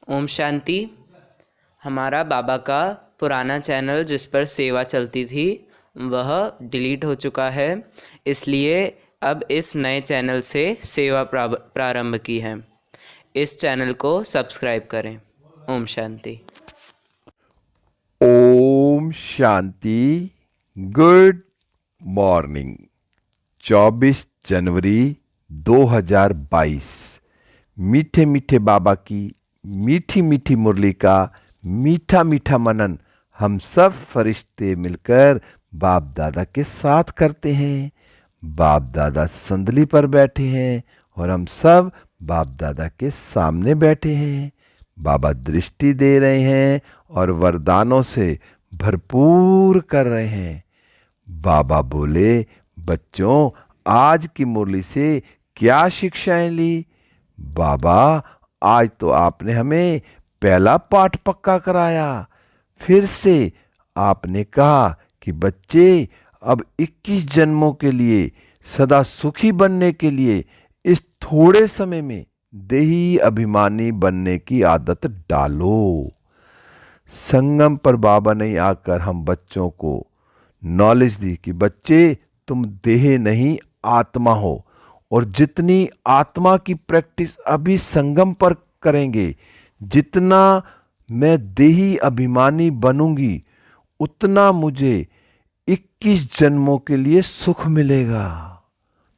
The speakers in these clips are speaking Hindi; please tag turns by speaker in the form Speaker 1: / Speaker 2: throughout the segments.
Speaker 1: ओम शांति। हमारा बाबा का पुराना चैनल जिस पर सेवा चलती थी वह डिलीट हो चुका है, इसलिए अब इस नए चैनल से सेवा प्रारंभ की है। इस चैनल को सब्सक्राइब करें। ओम शांति।
Speaker 2: ओम शांति। Good morning. 24 जनवरी 2022। मीठे मीठे बाबा की मीठी मीठी मुरली का मीठा मीठा मनन हम सब फरिश्ते मिलकर बाप दादा के साथ करते हैं। बाप दादा संदली पर बैठे हैं और हम सब बाप दादा के सामने बैठे हैं। बाबा दृष्टि दे रहे हैं और वरदानों से भरपूर कर रहे हैं। बाबा बोले, बच्चों आज की मुरली से क्या शिक्षाएं ली? बाबा आज तो आपने हमें पहला पाठ पक्का कराया। फिर से आपने कहा कि बच्चे अब 21 जन्मों के लिए सदा सुखी बनने के लिए इस थोड़े समय में देही अभिमानी बनने की आदत डालो। संगम पर बाबा ने आकर हम बच्चों को नॉलेज दी कि बच्चे तुम देह नहीं आत्मा हो, और जितनी आत्मा की प्रैक्टिस अभी संगम पर करेंगे, जितना मैं देही अभिमानी बनूंगी, उतना मुझे 21 जन्मों के लिए सुख मिलेगा।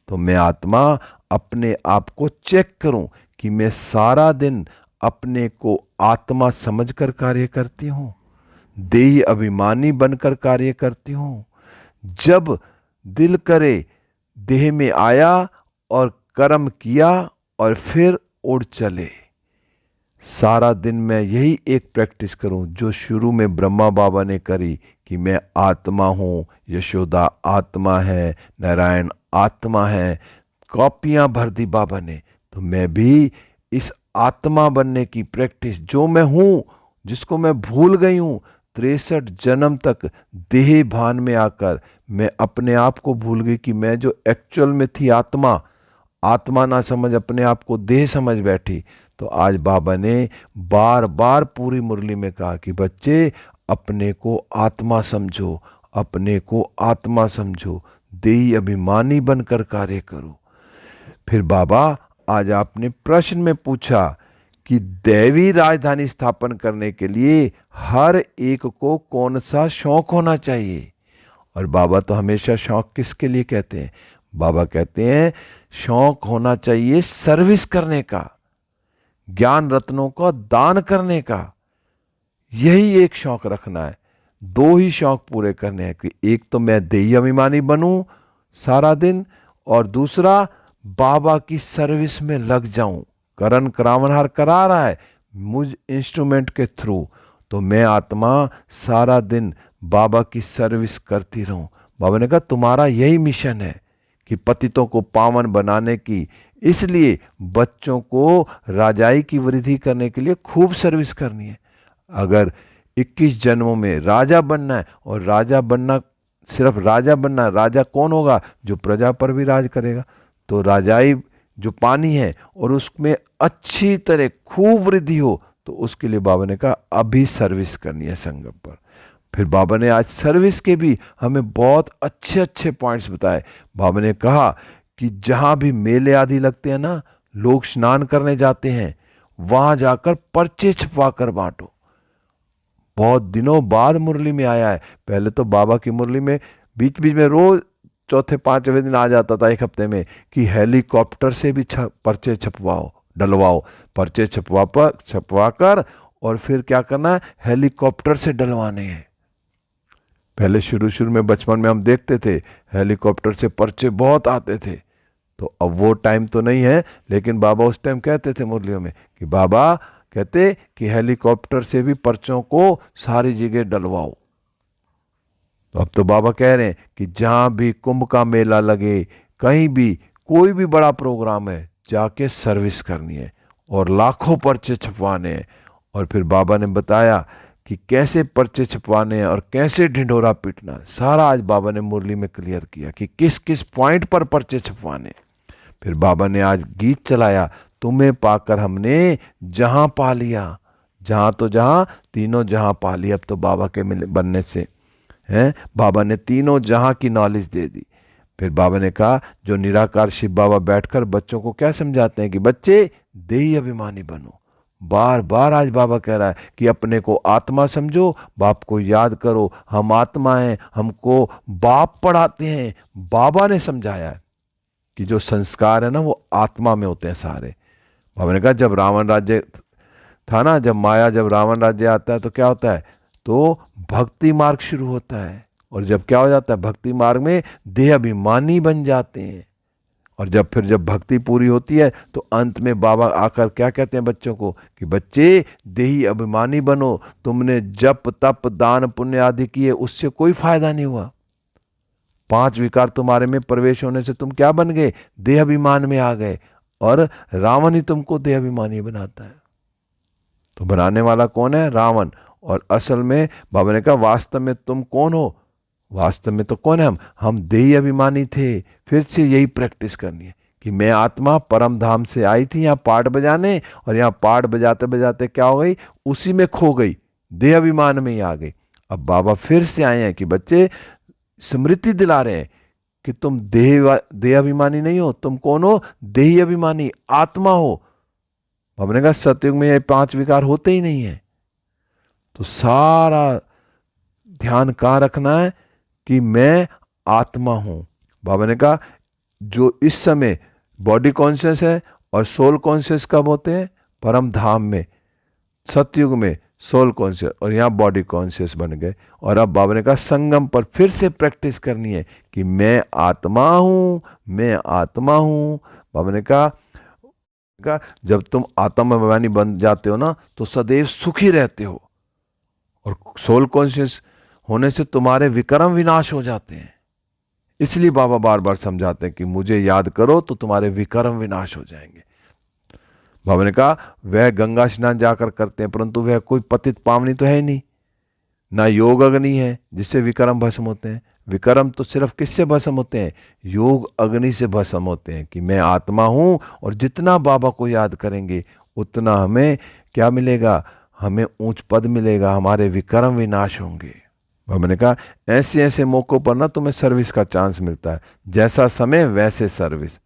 Speaker 2: तो मैं आत्मा अपने आप को चेक करूं कि मैं सारा दिन अपने को आत्मा समझकर कार्य करती हूं, देही अभिमानी बनकर कार्य करती हूं। जब दिल करे देह में आया और कर्म किया और फिर उड़ चले। सारा दिन मैं यही एक प्रैक्टिस करूं जो शुरू में ब्रह्मा बाबा ने करी कि मैं आत्मा हूं, यशोदा आत्मा है, नारायण आत्मा है, कॉपियां भर दी बाबा ने। तो मैं भी इस आत्मा बनने की प्रैक्टिस, जो मैं हूं, जिसको मैं भूल गई हूं 63 जन्म तक देह भान में आकर, मैं अपने आप को भूल गई कि मैं जो एक्चुअल में थी आत्मा, आत्मा ना समझ अपने आप को देह समझ बैठी। तो आज बाबा ने बार बार पूरी मुरली में कहा कि बच्चे अपने को आत्मा समझो, अपने को आत्मा समझो, देही अभिमानी बनकर कार्य करो। फिर बाबा आज आपने प्रश्न में पूछा कि दैवी राजधानी स्थापन करने के लिए हर एक को कौन सा शौक होना चाहिए? और बाबा तो हमेशा शौक किसके लिए कहते हैं? बाबा कहते हैं शौक होना चाहिए सर्विस करने का, ज्ञान रत्नों का दान करने का। यही एक शौक रखना है। दो ही शौक पूरे करने हैं कि एक तो मैं देही अभिमानी बनूं सारा दिन, और दूसरा बाबा की सर्विस में लग जाऊं। करण करावनहार करा रहा है मुझ इंस्ट्रूमेंट के थ्रू, तो मैं आत्मा सारा दिन बाबा की सर्विस करती रहूं। बाबा ने कहा तुम्हारा यही मिशन है कि पतितों को पावन बनाने की, इसलिए बच्चों को राजाई की वृद्धि करने के लिए खूब सर्विस करनी है। अगर 21 जन्मों में राजा बनना है, और राजा बनना सिर्फ राजा बनना, राजा कौन होगा? जो प्रजा पर भी राज करेगा। तो राजाई जो पानी है और उसमें अच्छी तरह खूब वृद्धि हो, तो उसके लिए बाबा ने कहा अभी सर्विस करनी है संगम पर। फिर बाबा ने आज सर्विस के भी हमें बहुत अच्छे अच्छे पॉइंट्स बताए। बाबा ने कहा कि जहां भी मेले आदि लगते हैं ना, लोग स्नान करने जाते हैं, वहां जाकर पर्चे छपवा कर बांटो। बहुत दिनों बाद मुरली में आया है। पहले तो बाबा की मुरली में बीच बीच में रोज चौथे पांचवें दिन आ जाता था एक हफ्ते में कि हेलीकॉप्टर से भी पर्चे छपवाओ, डलवाओ। पर्चे छपवा कर और फिर क्या करना है, हेलीकॉप्टर से डलवाने हैं। पहले शुरू शुरू में बचपन में हम देखते थे हेलीकॉप्टर से पर्चे बहुत आते थे। तो अब वो टाइम तो नहीं है, लेकिन बाबा उस टाइम कहते थे मुरलियों में कि बाबा कहते कि हेलीकॉप्टर से भी पर्चों को सारी जगह डलवाओ। तो अब तो बाबा कह रहे हैं कि जहां भी कुंभ का मेला लगे, कहीं भी कोई भी बड़ा प्रोग्राम है, जाके सर्विस करनी है और लाखों पर्चे छपवाने हैं। और फिर बाबा ने बताया कि कैसे पर्चे छपवाने हैं और कैसे ढिंढोरा पीटना, सारा आज बाबा ने मुरली में क्लियर किया कि किस किस पॉइंट पर पर्चे छपवाने। फिर बाबा ने आज गीत चलाया, तुम्हें पाकर हमने जहां पा लिया। जहाँ तो जहाँ, तीनों जहाँ पा ली अब तो बाबा के बनने से। हैं, बाबा ने तीनों जहाँ की नॉलेज दे दी। फिर बाबा ने कहा, जो निराकार शिव बाबा बैठकर बच्चों को क्या समझाते हैं कि बच्चे देही अभिमानी बनो। बार बार आज बाबा कह रहा है कि अपने को आत्मा समझो, बाप को याद करो, हम आत्मा हैं। हमको बाप पढ़ाते हैं, बाबा ने समझाया है कि जो संस्कार है ना वो आत्मा में होते हैं सारे। बाबा ने कहा जब रावण राज्य था ना, जब माया, जब रावण राज्य आता है तो क्या होता है, तो भक्ति मार्ग शुरू होता है। और जब क्या हो जाता है, भक्ति मार्ग में देह अभिमानी बन जाते हैं। और जब भक्ति पूरी होती है तो अंत में बाबा आकर क्या कहते हैं बच्चों को कि बच्चे देही अभिमानी बनो। तुमने जप तप दान पुण्य आदि किए, उससे कोई फायदा नहीं हुआ। 5 विकार तुम्हारे में प्रवेश होने से तुम क्या बन गए, देह अभिमान में आ गए। और रावण ही तुमको देह अभिमानी बनाता है। तो बनाने वाला कौन है, रावण। और असल में बाबा ने कहा वास्तव में तुम कौन हो, वास्तव में तो कौन है, हम देही अभिमानी थे। फिर से यही प्रैक्टिस करनी है कि मैं आत्मा परम धाम से आई थी यहाँ पाठ बजाने, और यहाँ पाठ बजाते बजाते क्या हो गई, उसी में खो गई, देह अभिमान में ही आ गई। अब बाबा फिर से आए हैं कि बच्चे स्मृति दिला रहे हैं कि तुम देह अभिमानी नहीं हो, तुम कौन हो, देही अभिमानी आत्मा हो। बाबा ने कहा सतयुग में ये 5 विकार होते ही नहीं है। तो सारा ध्यान कहाँ रखना है कि मैं आत्मा हूं। बाबा ने कहा जो इस समय बॉडी कॉन्शियस है और सोल कॉन्शियस कब होते हैं, परम धाम में, सतयुग में सोल कॉन्शियस, और यहाँ बॉडी कॉन्शियस बन गए। और अब बाबा ने कहा संगम पर फिर से प्रैक्टिस करनी है कि मैं आत्मा हूं, मैं आत्मा हूं। बाबा ने कहा जब तुम आत्माभिमानी बन जाते हो ना तो सदैव सुखी रहते हो, और सोल कॉन्शियस होने से तुम्हारे विक्रम विनाश हो जाते हैं। इसलिए बाबा बार बार समझाते हैं कि मुझे याद करो तो तुम्हारे विक्रम विनाश हो जाएंगे। बाबा ने कहा वह गंगा स्नान जाकर करते हैं, परंतु वह कोई पतित पावनी तो है नहीं, ना योग अग्नि है जिससे विक्रम भस्म होते हैं। विक्रम तो सिर्फ किससे भस्म होते हैं, योग अग्नि से भस्म होते हैं कि मैं आत्मा हूं। और जितना बाबा को याद करेंगे उतना हमें क्या मिलेगा, हमें ऊंच पद मिलेगा, हमारे विक्रम विनाश होंगे। बाबा ने कहा ऐसे ऐसे मौकों पर ना तुम्हें सर्विस का चांस मिलता है, जैसा समय वैसे सर्विस।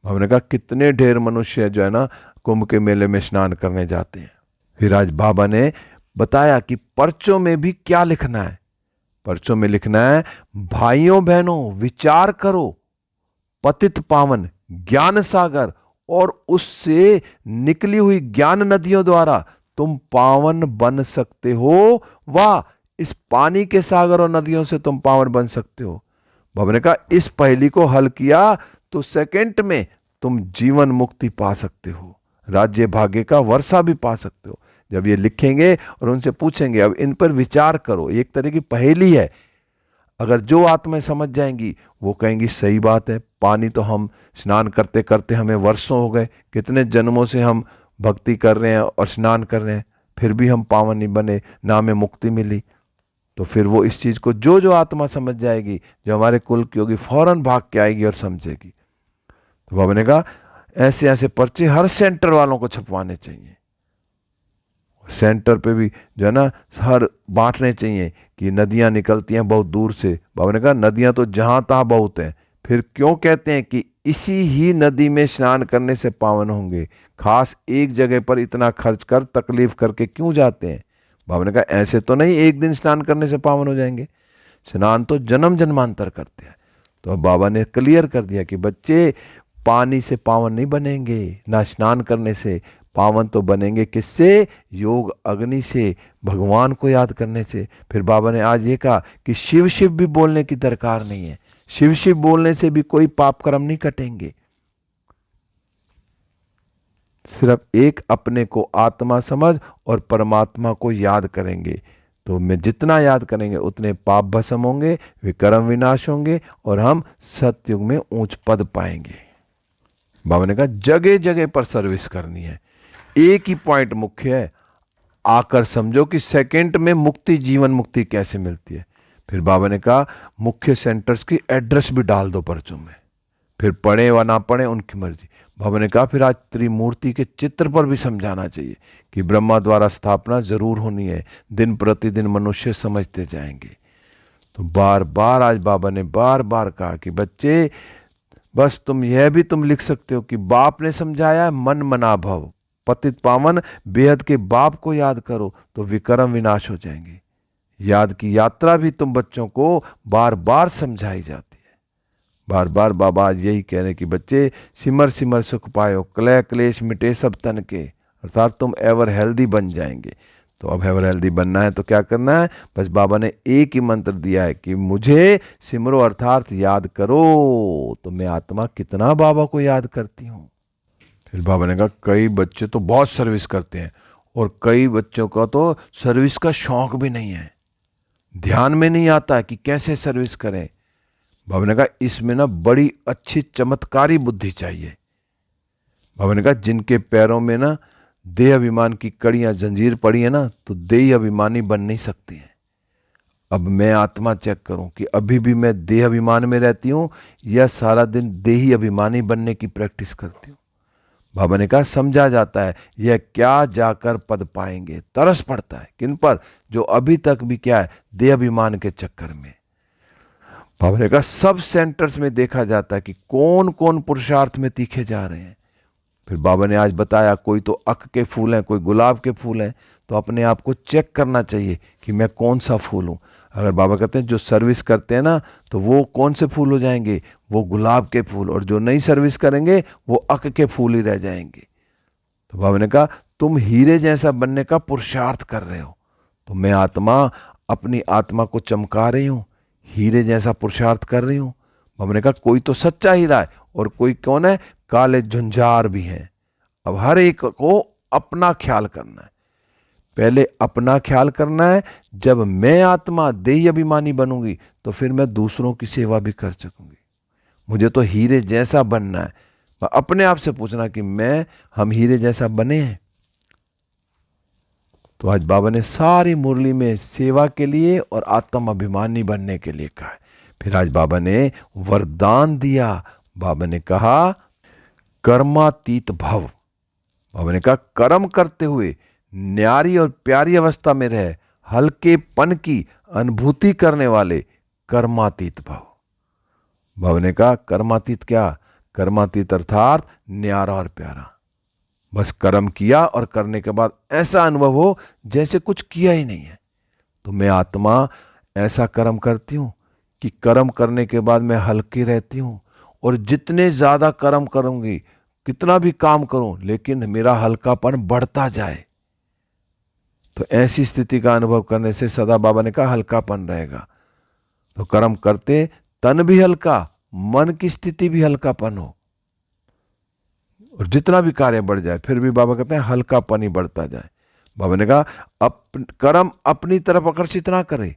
Speaker 2: बाबा ने कहा कितने ढेर मनुष्य जो है ना कुंभ के मेले में स्नान करने जाते हैं। फिर आज बाबा ने बताया कि पर्चों में भी क्या लिखना है। पर्चों में लिखना है भाइयों बहनों विचार करो, पतित पावन ज्ञान सागर और उससे निकली हुई ज्ञान नदियों द्वारा तुम पावन बन सकते हो। वाह, इस पानी के सागर और नदियों से तुम पावन बन सकते हो। बाबा ने कहा इस पहेली को हल किया तो सेकंड में तुम जीवन मुक्ति पा सकते हो, राज्य भाग्य का वर्षा भी पा सकते हो। जब ये लिखेंगे और उनसे पूछेंगे अब इन पर विचार करो, एक तरह की पहेली है। अगर जो आत्माएं समझ जाएंगी वो कहेंगी सही बात है, पानी तो हम स्नान करते करते हमें वर्षों हो गए, कितने जन्मों से हम भक्ति कर रहे हैं और स्नान कर रहे हैं, फिर भी हम पावन नहीं बने, ना हमें मुक्ति मिली। तो फिर वो इस चीज को जो आत्मा समझ जाएगी, जो हमारे कुल की होगी, फौरन भाग के आएगी और समझेगी। तो बाबा ने कहा ऐसे ऐसे पर्चे हर सेंटर वालों को छपवाने चाहिए, सेंटर पे भी जो है ना हर बांटने चाहिए कि नदियां निकलती हैं बहुत दूर से। बाबा ने कहा नदियां तो जहां तहां बहुत हैं, फिर क्यों कहते हैं कि इसी ही नदी में स्नान करने से पावन होंगे, खास एक जगह पर इतना खर्च कर तकलीफ करके क्यों जाते हैं। बाबा ने कहा ऐसे तो नहीं एक दिन स्नान करने से पावन हो जाएंगे, स्नान तो जन्म जन्मांतर करते हैं। तो अब बाबा ने क्लियर कर दिया कि बच्चे पानी से पावन नहीं बनेंगे, ना स्नान करने से, पावन तो बनेंगे किससे, योग अग्नि से, भगवान को याद करने से। फिर बाबा ने आज ये कहा कि शिव शिव भी बोलने की दरकार नहीं है, शिव शिव बोलने से भी कोई पाप कर्म नहीं कटेंगे। सिर्फ एक अपने को आत्मा समझ और परमात्मा को याद करेंगे, तो मैं जितना याद करेंगे उतने पाप भस्म होंगे, विक्रम विनाश होंगे और हम सतयुग में ऊंच पद पाएंगे। बाबा ने कहा जगह जगह पर सर्विस करनी है, एक ही पॉइंट मुख्य है, आकर समझो कि सेकंड में मुक्ति, जीवन मुक्ति कैसे मिलती है। फिर बाबा ने कहा मुख्य सेंटर्स की एड्रेस भी डाल दो पर्चों में, फिर पढ़े व ना पढ़े उनकी मर्जी। बाबा ने कहा फिर आज त्रिमूर्ति के चित्र पर भी समझाना चाहिए कि ब्रह्मा द्वारा स्थापना जरूर होनी है, दिन प्रतिदिन मनुष्य समझते जाएंगे। तो बार बार आज बाबा ने बार बार कहा कि बच्चे बस तुम लिख सकते हो कि बाप ने समझाया, मन मना भव, पतित पावन बेहद के बाप को याद करो तो विक्रम विनाश हो जाएंगे। याद की यात्रा भी तुम बच्चों को बार बार समझाई जाती है। बार बार बाबा आज यही कह रहे कि बच्चे सिमर सिमर सुख पायो, क्लेश क्लेश मिटे सब तन के, अर्थात तुम एवर हेल्दी बन जाएंगे। तो अब एवर हेल्दी बनना है तो क्या करना है, बस बाबा ने एक ही मंत्र दिया है कि मुझे सिमरो अर्थात याद करो। तो मैं आत्मा कितना बाबा को याद करती हूँ। फिर बाबा ने कहा कई बच्चे तो बहुत सर्विस करते हैं और कई बच्चों का तो सर्विस का शौक भी नहीं है, ध्यान में नहीं आता कि कैसे सर्विस करें। बाबा ने कहा इसमें ना बड़ी अच्छी चमत्कारी बुद्धि चाहिए। बाबा ने कहा जिनके पैरों में ना देह अभिमान की कड़ियां जंजीर पड़ी है ना, तो देह अभिमानी बन नहीं सकती हैं। अब मैं आत्मा चेक करूं कि अभी भी मैं देह अभिमान में रहती हूं या सारा दिन देही अभिमानी बनने की प्रैक्टिस करती हूं। बाबा ने कहा समझा जाता है यह क्या जाकर पद पाएंगे, तरस पड़ता है किन पर, जो अभी तक भी क्या है, देह अभिमान के चक्कर में। बाबा ने कहा सब सेंटर्स में देखा जाता है कि कौन कौन पुरुषार्थ में तीखे जा रहे हैं। फिर बाबा ने आज बताया कोई तो अक के फूल हैं, कोई गुलाब के फूल हैं, तो अपने आप को चेक करना चाहिए कि मैं कौन सा फूल हूँ। अगर बाबा कहते हैं जो सर्विस करते हैं ना, तो वो कौन से फूल हो जाएंगे, वो गुलाब के फूल, और जो नहीं सर्विस करेंगे वो अक के फूल ही रह जाएंगे। तो बाबा ने कहा तुम हीरे जैसा बनने का पुरुषार्थ कर रहे हो, तो मैं आत्मा अपनी आत्मा को चमका रही हूँ, हीरे जैसा पुरुषार्थ कर रही हूँ। बाबा ने कहा कोई तो सच्चा हीरा है और कोई कौन है, काले झुंझार भी हैं। अब हर एक को अपना ख्याल करना है, पहले अपना ख्याल करना है। जब मैं आत्मा देही अभिमानी बनूंगी तो फिर मैं दूसरों की सेवा भी कर सकूंगी। मुझे तो हीरे जैसा बनना है। अपने आप से पूछना कि हम हीरे जैसा बने हैं। तो आज बाबा ने सारी मुरली में सेवा के लिए और आत्म अभिमानी बनने के लिए कहा है। फिर आज बाबा ने वरदान दिया। बाबा ने कहा कर्मातीत भव। बाबा ने कहा कर्म करते हुए न्यारी और प्यारी अवस्था में रहे, हल्केपन की अनुभूति करने वाले कर्मातीत भव। बाबा ने कहा कर्मातीत क्या, कर्मातीत अर्थात न्यारा और प्यारा। बस कर्म किया और करने के बाद ऐसा अनुभव हो जैसे कुछ किया ही नहीं है। तो मैं आत्मा ऐसा कर्म करती हूं कि कर्म करने के बाद मैं हल्की रहती हूं, और जितने ज्यादा कर्म करूंगी, कितना भी काम करूं, लेकिन मेरा हल्कापन बढ़ता जाए। तो ऐसी स्थिति का अनुभव करने से सदा बाबा ने कहा हल्कापन रहेगा। तो कर्म करते तन भी हल्का, मन की स्थिति भी हल्कापन हो, और जितना भी कार्य बढ़ जाए फिर भी बाबा कहते हैं हल्कापन ही बढ़ता जाए। बाबा ने कहा कर्म अपनी तरफ आकर्षित ना करे।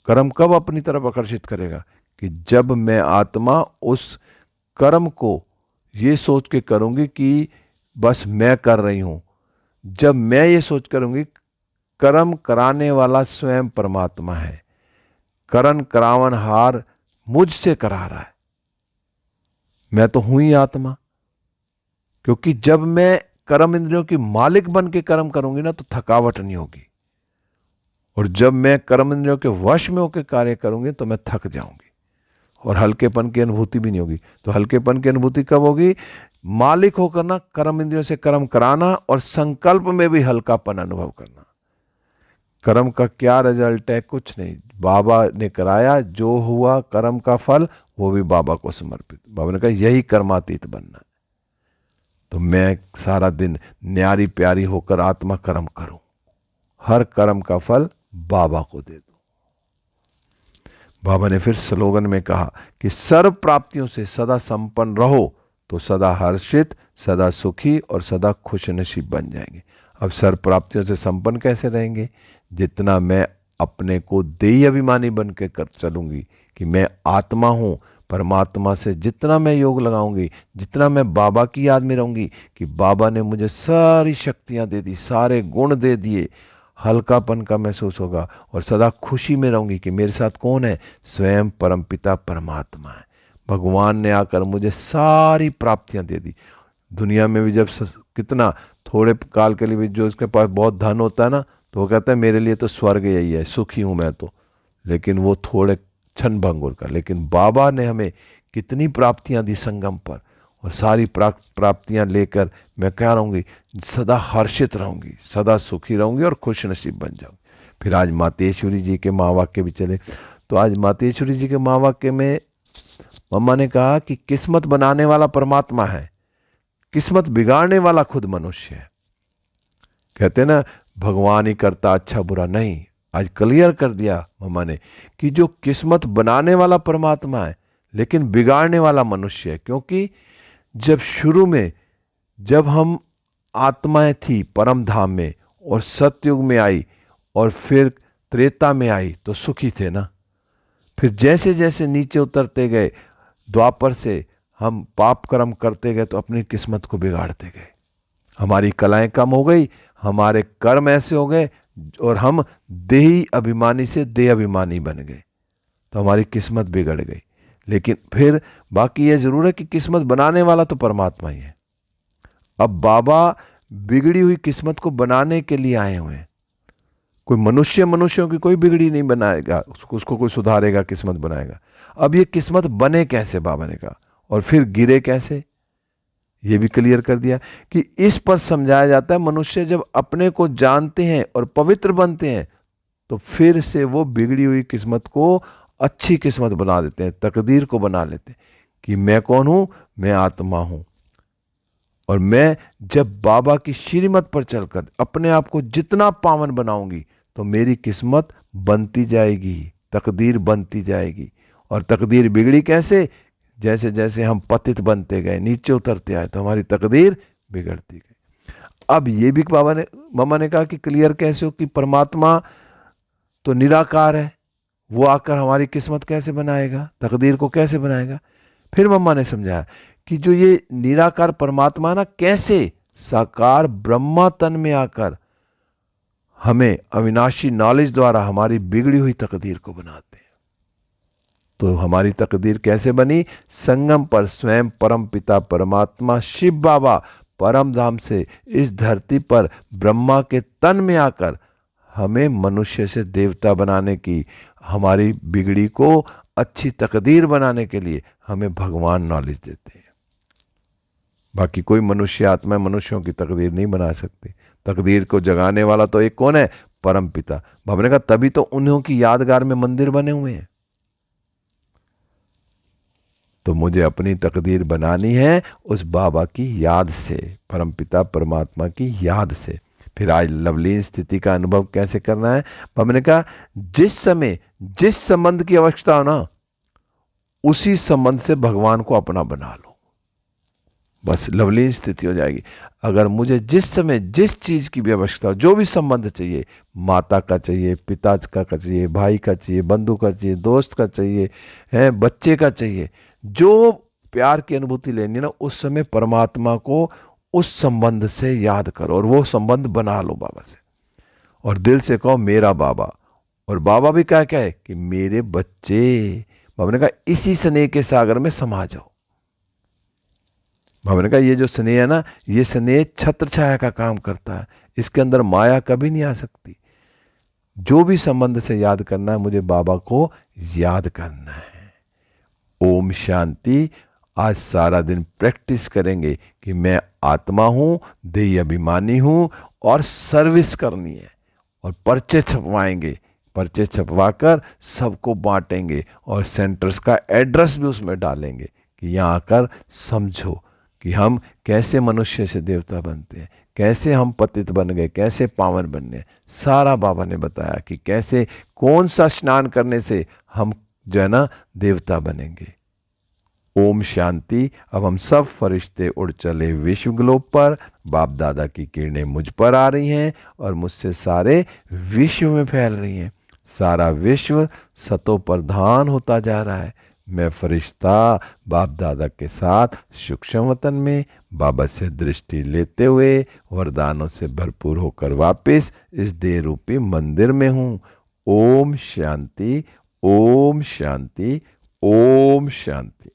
Speaker 2: कर्म कब अपनी तरफ आकर्षित करेगा, कि जब मैं आत्मा उस कर्म को ये सोच के करूंगी कि बस मैं कर रही हूं। जब मैं ये सोच करूंगी कर्म कराने वाला स्वयं परमात्मा है, करण करावन हार मुझसे करा रहा है, मैं तो हूं ही आत्मा। क्योंकि जब मैं कर्म इंद्रियों की मालिक बन के कर्म करूंगी ना, तो थकावट नहीं होगी, और जब मैं कर्म इंद्रियों के वश में होकर कार्य करूंगी तो मैं थक जाऊंगी और हल्केपन की अनुभूति भी नहीं होगी। तो हल्केपन की अनुभूति कब होगी, मालिक होकर ना कर्म इंद्रियों से कर्म कराना और संकल्प में भी हल्कापन अनुभव करना। कर्म का क्या रिजल्ट है, कुछ नहीं, बाबा ने कराया, जो हुआ कर्म का फल वो भी बाबा को समर्पित। बाबा ने कहा यही कर्मातीत बनना है। तो मैं सारा दिन न्यारी प्यारी होकर आत्मा कर्म करूं, हर कर्म का फल बाबा को दे दूं। बाबा ने फिर स्लोगन में कहा कि सर्व प्राप्तियों से सदा संपन्न रहो तो सदा हर्षित, सदा सुखी और सदा खुश नसीब बन जाएंगे। अब सर्व प्राप्तियों से संपन्न कैसे रहेंगे, जितना मैं अपने को देही अभिमानी बन के कर चलूंगी कि मैं आत्मा हूं, परमात्मा से जितना मैं योग लगाऊंगी, जितना मैं बाबा की याद में रहूंगी कि बाबा ने मुझे सारी शक्तियां दे दी, सारे गुण दे दिए, हल्कापन का महसूस होगा, और सदा खुशी में रहूंगी कि मेरे साथ कौन है, स्वयं परमपिता परमात्मा है। भगवान ने आकर मुझे सारी प्राप्तियां दे दी, दुनिया में भी जब कितना थोड़े काल के लिए भी जो उसके पास बहुत धन होता है ना, तो वो कहता है मेरे लिए तो स्वर्ग यही है, सुखी हूँ मैं तो। लेकिन वो थोड़े क्षण भंगुर का। लेकिन बाबा ने हमें कितनी प्राप्तियां दी संगम पर, और सारी प्राप्तियां लेकर मैं क्या रहूँगी, सदा हर्षित रहूँगी, सदा सुखी रहूँगी और खुश नसीब बन जाऊँगी। फिर आज मातेश्वरी जी के महावाक्य भी चले। तो आज मातेश्वरी जी के महावाक्य में मम्मा ने कहा कि किस्मत बनाने वाला परमात्मा है, किस्मत बिगाड़ने वाला खुद मनुष्य है। कहते ना भगवान ही करता अच्छा बुरा नहीं। आज क्लियर कर दिया मम्मा ने कि जो किस्मत बनाने वाला परमात्मा है लेकिन बिगाड़ने वाला मनुष्य है। क्योंकि जब शुरू में जब हम आत्माएं थी परम धाम में और सतयुग में आई और फिर त्रेता में आई तो सुखी थे ना। फिर जैसे जैसे नीचे उतरते गए द्वापर से हम पाप कर्म करते गए तो अपनी किस्मत को बिगाड़ते गए। हमारी कलाएं कम हो गई, हमारे कर्म ऐसे हो गए और हम देही अभिमानी से देह अभिमानी बन गए, तो हमारी किस्मत बिगड़ गई। लेकिन फिर बाकी यह जरूर है कि किस्मत बनाने वाला तो परमात्मा ही है। अब बाबा बिगड़ी हुई किस्मत को बनाने के लिए आए हुए हैं। कोई मनुष्यों की कोई बिगड़ी नहीं बनाएगा, उसको कोई सुधारेगा, किस्मत बनाएगा। अब ये किस्मत बने कैसे बाबा ने कहा, और फिर गिरे कैसे, ये भी क्लियर कर दिया कि इस पर समझाया जाता है मनुष्य जब अपने को जानते हैं और पवित्र बनते हैं तो फिर से वो बिगड़ी हुई किस्मत को अच्छी किस्मत बना देते हैं, तकदीर को बना लेते हैं कि मैं कौन हूं, मैं आत्मा हूं। और मैं जब बाबा की श्रीमत पर चलकर अपने आप को जितना पावन बनाऊंगी तो मेरी किस्मत बनती जाएगी, तकदीर बनती जाएगी। और तकदीर बिगड़ी कैसे, जैसे जैसे हम पतित बनते गए, नीचे उतरते आए तो हमारी तकदीर बिगड़ती गई। अब ये भी बाबा ने मम्मा ने कहा कि क्लियर कैसे हो कि परमात्मा तो निराकार है, वो आकर हमारी किस्मत कैसे बनाएगा, तकदीर को कैसे बनाएगा। फिर मम्मा ने समझाया कि जो ये निराकार परमात्मा ना कैसे साकार ब्रह्मा तन में आकर हमें अविनाशी नॉलेज द्वारा हमारी बिगड़ी हुई तकदीर को बनाते हैं। तो हमारी तकदीर कैसे बनी, संगम पर स्वयं परम पिता परमात्मा शिव बाबा परम धाम से इस धरती पर ब्रह्मा के तन में आकर हमें मनुष्य से देवता बनाने की, हमारी बिगड़ी को अच्छी तकदीर बनाने के लिए हमें भगवान नॉलेज देते हैं। बाकी कोई मनुष्य आत्मा मनुष्यों की तकदीर नहीं बना सकती। तकदीर को जगाने वाला तो एक कौन है, परम पिता। बाबा ने कहा तभी तो उन्हों की यादगार में मंदिर बने हुए हैं। तो मुझे अपनी तकदीर बनानी है उस बाबा की याद से, परम पिता परमात्मा की याद से। फिर आज लवलीन स्थिति का अनुभव कैसे करना है, बाबा ने कहा जिस समय जिस संबंध की आवश्यकता हो ना उसी संबंध से भगवान को अपना बना लो, बस लवलीन स्थिति हो जाएगी। अगर मुझे जिस समय जिस चीज की भी आवश्यकता हो, जो भी संबंध चाहिए, माता का चाहिए, पिता का चाहिए, भाई का चाहिए, बंधु का चाहिए, दोस्त का चाहिए, है बच्चे का चाहिए, जो प्यार की अनुभूति लेनी ना उस समय परमात्मा को उस संबंध से याद करो और वो संबंध बना लो बाबा से, और दिल से कहो मेरा बाबा। और बाबा भी क्या क्या है कि मेरे बच्चे। बाबा ने कहा इसी स्नेह के सागर में समा जाओ। बाबा ने कहा ये जो स्नेह है ना, ये स्नेह छत्र छाया का काम करता है, इसके अंदर माया कभी नहीं आ सकती। जो भी संबंध से याद करना है मुझे बाबा को याद करना है। ओम शांति। आज सारा दिन प्रैक्टिस करेंगे कि मैं आत्मा हूं, देही अभिमानी हूं और सर्विस करनी है। और पर्चे छपवाएंगे, पर्चे छपवाकर सबको बांटेंगे और सेंटर्स का एड्रेस भी उसमें डालेंगे कि यहाँ आकर समझो कि हम कैसे मनुष्य से देवता बनते हैं, कैसे हम पतित बन गए, कैसे पावन बनने। सारा बाबा ने बताया कि कैसे कौन सा स्नान करने से हम जो है ना देवता बनेंगे। ओम शांति। अब हम सब फरिश्ते उड़ चले विश्व ग्लोब पर। बाप दादा की किरणें मुझ पर आ रही हैं और मुझसे सारे विश्व में फैल रही हैं। सारा विश्व सतो प्रधान होता जा रहा है। मैं फरिश्ता बाप दादा के साथ सूक्ष्म वतन में बाबा से दृष्टि लेते हुए वरदानों से भरपूर होकर वापस इस देह रूपी मंदिर में हूँ। ओम शांति, ओम शांति, ओम शांति।